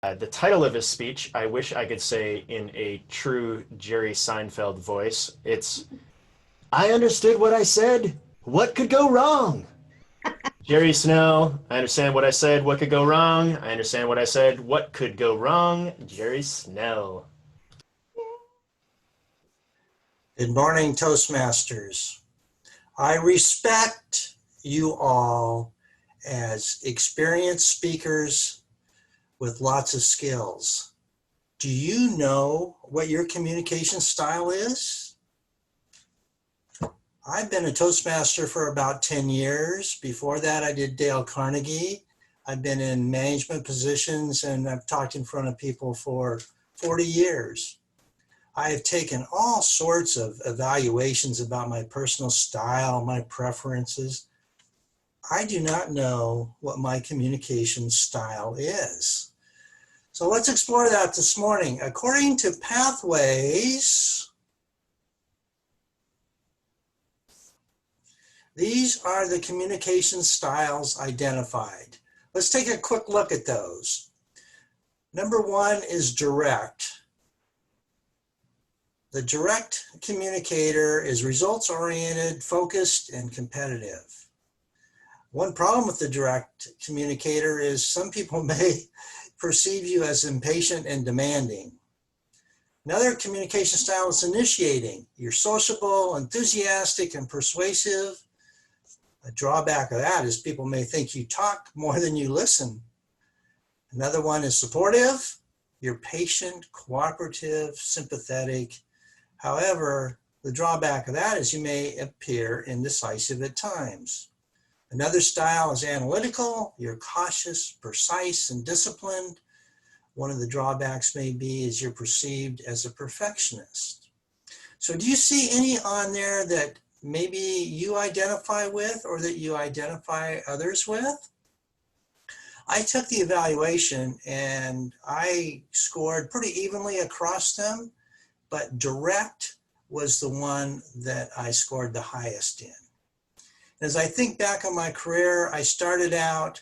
The title of his speech, I wish I could say in a true Jerry Seinfeld voice. It's, I understood what I said. What could go wrong? Jerry Snell, I understand what I said. What could go wrong? I understand what I said. What could go wrong? Jerry Snell. Good morning, Toastmasters. I respect you all as experienced speakers with lots of skills. Do you know what your communication style is? I've been a Toastmaster for about 10 years. Before that, I did Dale Carnegie. I've been in management positions and I've talked in front of people for 40 years. I have taken all sorts of evaluations about my personal style, my preferences. I do not know what my communication style is. So let's explore that this morning. According to Pathways, these are the communication styles identified. Let's take a quick look at those. Number one is direct. The direct communicator is results-oriented, focused, and competitive. One problem with the direct communicator is some people may perceive you as impatient and demanding. Another communication style is initiating. You're sociable, enthusiastic, and persuasive. A drawback of that is people may think you talk more than you listen. Another one is supportive. You're patient, cooperative, sympathetic. However, the drawback of that is you may appear indecisive at times. Another style is analytical. You're cautious, precise, and disciplined. One of the drawbacks may be is you're perceived as a perfectionist. So do you see any on there that maybe you identify with or that you identify others with? I took the evaluation and I scored pretty evenly across them, but direct was the one that I scored the highest in. As I think back on my career, I started out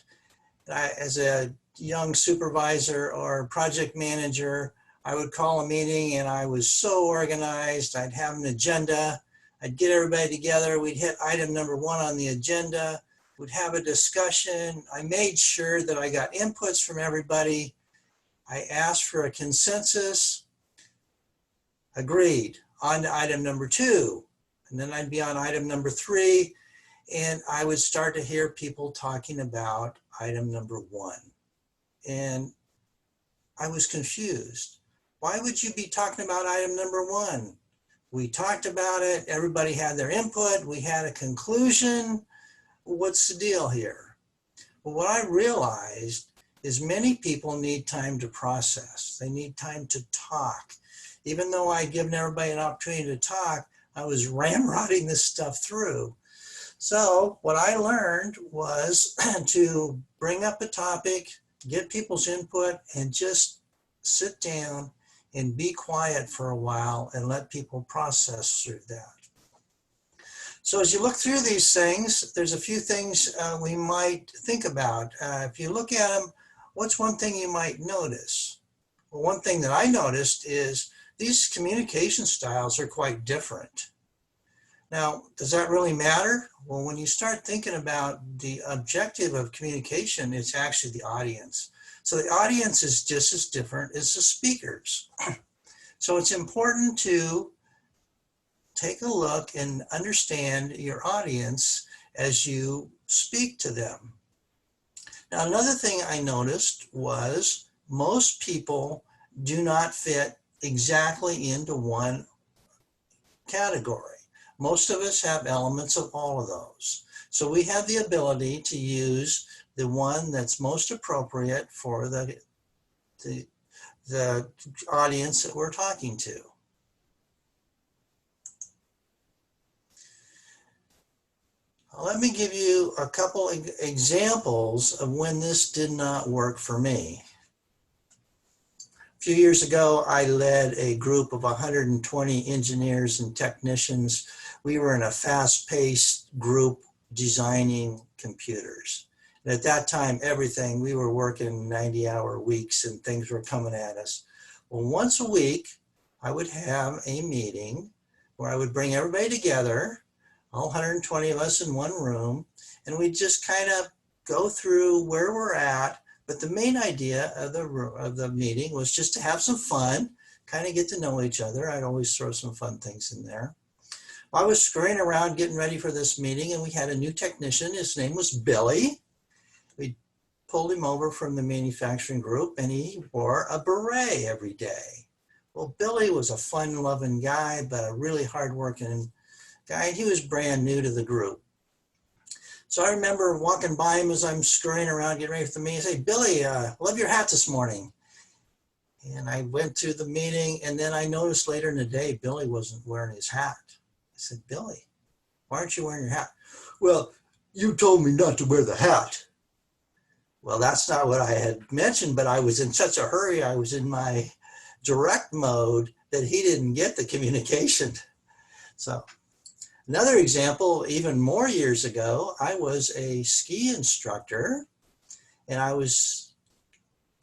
as a young supervisor or project manager. I would call a meeting and I was so organized. I'd have an agenda. I'd get everybody together. We'd hit item number one on the agenda. We'd have a discussion. I made sure that I got inputs from everybody. I asked for a consensus. Agreed. On to item number two. And then I'd be on item number three. And I would start to hear people talking about item number one. And I was confused. Why would you be talking about item number one? We talked about it. Everybody had their input. We had a conclusion. What's the deal here? Well, what I realized is many people need time to process. They need time to talk. Even though I'd given everybody an opportunity to talk, I was ramrodding this stuff through. So what I learned was to bring up a topic, get people's input, and just sit down and be quiet for a while and let people process through that. So as you look through these things, there's a few things we might think about. If you look at them, what's one thing you might notice? Well, one thing that I noticed is these communication styles are quite different. Now, does that really matter? Well, when you start thinking about the objective of communication, it's actually the audience. So the audience is just as different as the speakers. So it's important to take a look and understand your audience as you speak to them. Now, another thing I noticed was most people do not fit exactly into one category. Most of us have elements of all of those. So we have the ability to use the one that's most appropriate for the audience that we're talking to. Let me give you a couple examples of when this did not work for me. A few years ago, I led a group of 120 engineers and technicians. We were in a fast-paced group designing computers. And at that time, we were working 90-hour weeks and things were coming at us. Well, once a week, I would have a meeting where I would bring everybody together, all 120 of us in one room, and we'd just kind of go through where we're at. But the main idea of the meeting was just to have some fun, kind of get to know each other. I'd always throw some fun things in there. I was scurrying around getting ready for this meeting, and we had a new technician. His name was Billy. We pulled him over from the manufacturing group, and he wore a beret every day. Well, Billy was a fun-loving guy, but a really hard-working guy, and he was brand new to the group. So I remember walking by him as I'm scurrying around getting ready for the meeting. I say, Billy, love your hat this morning. And I went to the meeting, and then I noticed later in the day, Billy wasn't wearing his hat. I said, Billy, why aren't you wearing your hat? Well, you told me not to wear the hat. Well, that's not what I had mentioned, but I was in such a hurry. I was in my direct mode that he didn't get the communication. So another example, even more years ago, I was a ski instructor, and I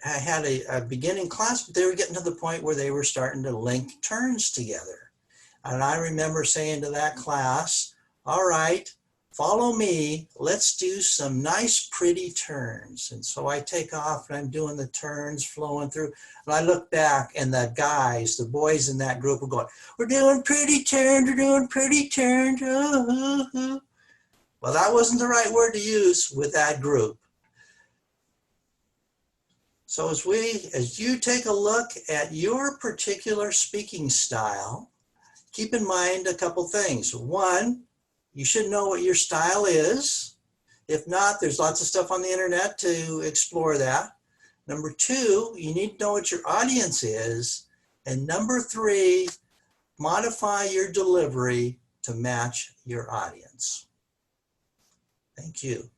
had a beginning class, but they were getting to the point where they were starting to link turns together. And I remember saying to that class, all right, follow me, let's do some nice, pretty turns. And so I take off and I'm doing the turns flowing through. And I look back and the boys in that group were going, we're doing pretty turns, we're doing pretty turns. Well, that wasn't the right word to use with that group. So as you take a look at your particular speaking style, keep in mind a couple things. One, you should know what your style is. If not, there's lots of stuff on the internet to explore that. Number two, you need to know what your audience is. And number three, modify your delivery to match your audience. Thank you.